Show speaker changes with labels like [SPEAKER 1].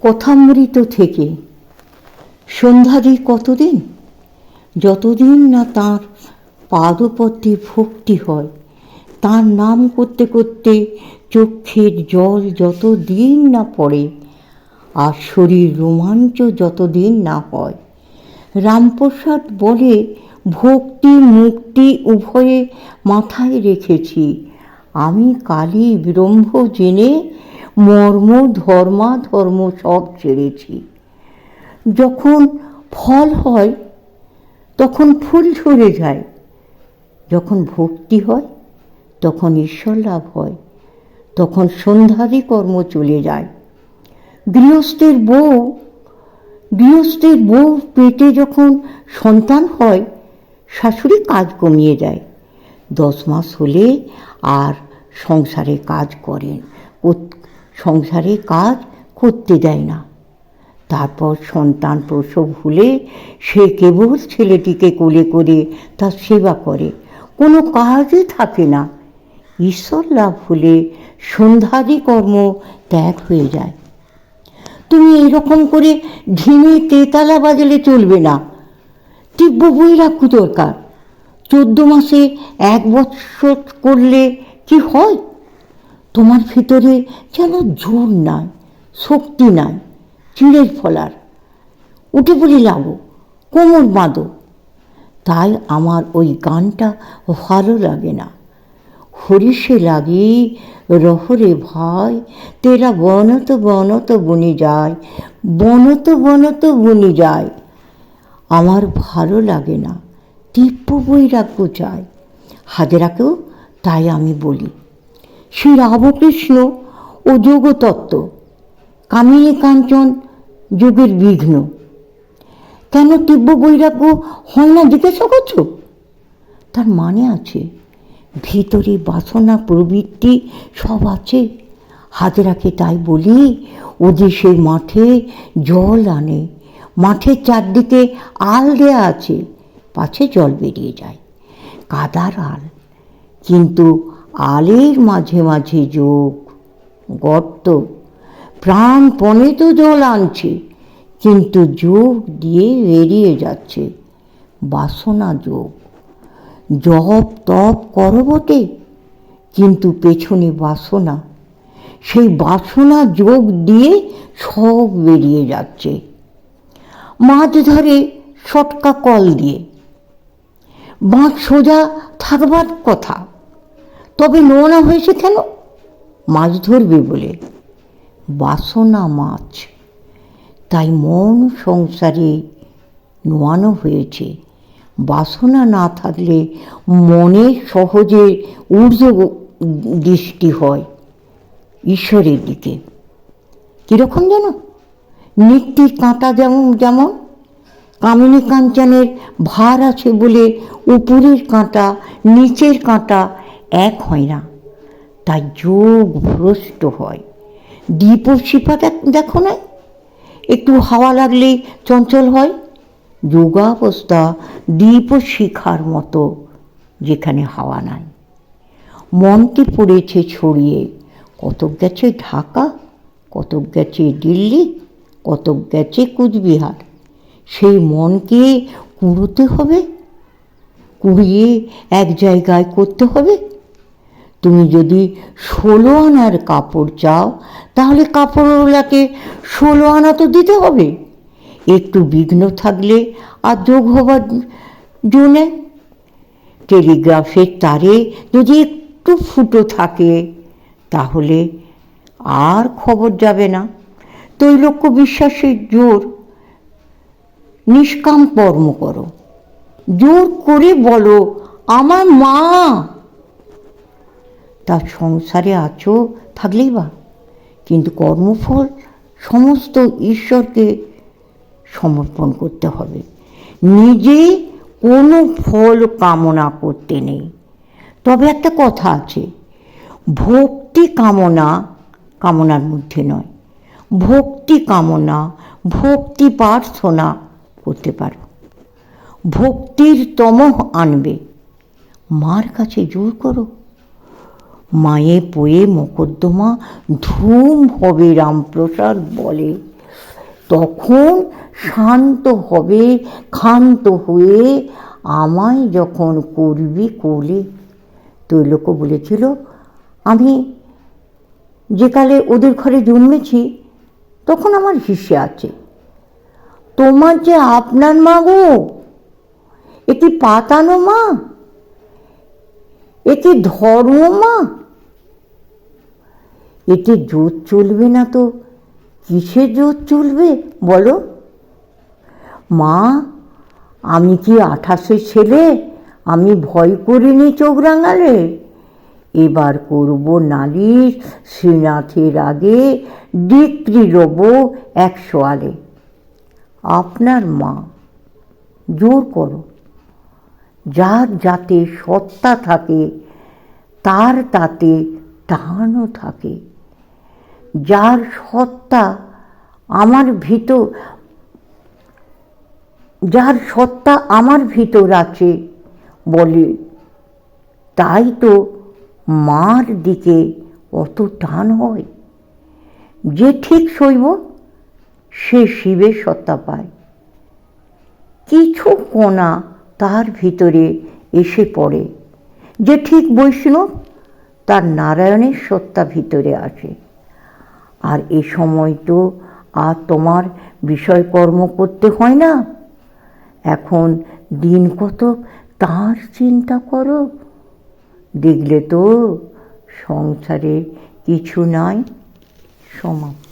[SPEAKER 1] কথামৃত থেকে সন্ধ্যাদি কতদিন, যতদিন না তাঁর পাদপদ্মে ভক্তি হয়, তাঁর নাম করতে করতে চোখের জল যতদিন না পড়ে, আর শরীর রোমাঞ্চ যতদিন না হয়। রামপ্রসাদ বলে, ভক্তি মুক্তি উভয়ে মাথায় রেখেছি। আমি কালী ব্রহ্ম জেনে মর্ম ধর্মাধর্ম সব ছেড়েছি। যখন ফল হয় তখন ফুল ঝরে যায়, যখন ভক্তি হয় তখন ঈশ্বর লাভ হয়, তখন সন্ধ্যাদি কর্ম চলে যায়। গৃহস্থের বউ পেটে যখন সন্তান হয়, শাশুড়ি কাজ কমিয়ে দেয়। 10 মাস হলে আর সংসারে কাজ করতে দেয় না। তারপর সন্তান প্রসব হলে সে কেবল ছেলেটিকে কোলে করে তার সেবা করে, কোনো কাজই থাকে না। ঈশ্বর লাভ হলে সন্ধ্যাদি কর্ম ত্যাগ হয়ে যায়। তুমি এরকম করে ঝিমে তেতালা বাজালে চলবে না, তীব্র বৈরাগ্য দরকার। 14 মাসে 1 বৎসর করলে কি হয়? তোমার ভিতরে যেন জোর নাই, শক্তি নাই, চিড়ের ফলার। উঠে পড়ে লাগো, কোমর বাঁধো। তাই আমার ওই গানটা ভালো লাগে না। হরিষে লাগি রহরে ভাই, তেরা বনত বনত বনি যায়, বনত বনত বনি যায়। আমার ভালো লাগে না, তীব্র বৈরাগ্য চাই। হাজেরাকেও তাই আমি বলি। শ্রী রামকৃষ্ণ ও যোগতত্ত্ব, কামিনী কাঞ্চন যোগের বিঘ্ন। কেন তীব্র বৈরাগ্য হয় না জিজ্ঞাসা করছো? তার মানে আছে, ভিতরে বাসনা প্রবৃত্তি সব আছে। হাজেরাকে তাই বলি, ও দেশের মাঠে জল আনে, মাঠের চারদিকে আল দেয়া আছে, পাছে জল বেরিয়ে যায়, কাদার আল। কিন্তু আলের মাঝে মাঝে যোগ, গর্ত। প্রাণপণে তো জল আনছে, কিন্তু যোগ দিয়ে বেরিয়ে যাচ্ছে, বাসনা যোগ। জপ তপ করো বটে, কিন্তু পেছনে বাসনা, সেই বাসনা যোগ দিয়ে সব বেরিয়ে যাচ্ছে। মাছ ধরে সটকা কল দিয়ে, মাছ সোজা থাকবার কথা, তবে নোনা হয়েছে কেন? মাছ ধরবে বলে। বাসনা মাছ, তাই মন সংসারে নোয়ানো হয়েছে। বাসনা না থাকলে মনে সহজে ঊর্ধ্ব দৃষ্টি হয় ঈশ্বরের দিকে। কীরকম যেন নিত্যি কাঁটা যেমন কামিনী কাঞ্চনের ভার আছে বলে উপরের কাঁটা নিচের কাঁটা এক হয় না, তাই যোগ ভ্রষ্ট হয়। দ্বীপ শিপা দেখো না, একটু হাওয়া লাগলেই চঞ্চল হয়। যোগাবস্থা দ্বীপ শিখার মতো, যেখানে হাওয়া নাই। মনটি পড়েছে ছড়িয়ে, কতক গেছে ঢাকা, কতক গেছে দিল্লি, কতক গেছে কুচবিহার। সেই মনকে কুড়োতে হবে, কুড়িয়ে এক জায়গায় করতে হবে। তুমি যদি 16 আনার কাপড় চাও, তাহলে কাপড়ওয়ালাকে 16 আনা তো দিতে হবে। একটু বিঘ্ন থাকলে আর যোগ হবার জন্যে, টেলিগ্রাফের তারে যদি একটু ফুটো থাকে, তাহলে আর খবর যাবে না। তৈলক্য বিশ্বাসের জোর। নিষ্কাম কর্ম করো, জোর করে বলো আমার মা। তার সংসারে আছো থাকলেই বা, কিন্তু কর্মফল সমস্ত ঈশ্বরকে সমর্পণ করতে হবে। নিজে কোনো ফল কামনা করতে নেই। তবে একটা কথা আছে, ভক্তি কামনার মধ্যে নয়। ভক্তি কামনা, ভক্তি প্রার্থনা করতে পারো। ভক্তির তমহ আনবে, মার কাছে জোর করো। মায়ে পয়ে মকদ্দমা ধুম হবে, রামপ্রসাদ বলে। তখন শান্ত হবে, ক্ষান্ত হয়ে আমায় যখন করবি কোলে। তৈলক্য বলেছিল, আমি যেকালে ওদের ঘরে জন্মেছি তখন আমার হিসে আছে। তোমার যে আপনার মা গো, এ কি পাতানো মা, এ কি ধর্ম মা? এতে জোর চলবে না তো কিসের জোর চলবে বলো? মা, আমি কি 28-এর ছেলে? আমি ভয় করিনি চোখ রাঙালে। এবার করব নালিশ, শ্রীনাথের আগে ডিক্রি লব 100 আলে। আপনার মা, জোর করো। যার যাতে সত্তা থাকে তার তাতে টানও থাকে। যার সত্তা আমার ভিতর আছে বলে, তাই তো মার দিকে অত টান হয়। যে ঠিক সইব সে শিবের সত্তা পায়। কিছু কণা তার ভিতরে এসে পড়ে। যে ঠিক বৈষ্ণব তার নারায়ণের সত্তা ভিতরে আসে। আর এ সময় তো আর তোমার বিষয়কর্ম করতে হয় না। এখন দিন কত তার চিন্তা করো, দেখলে তো সংসারে কিছু নাই। সমাপ্ত।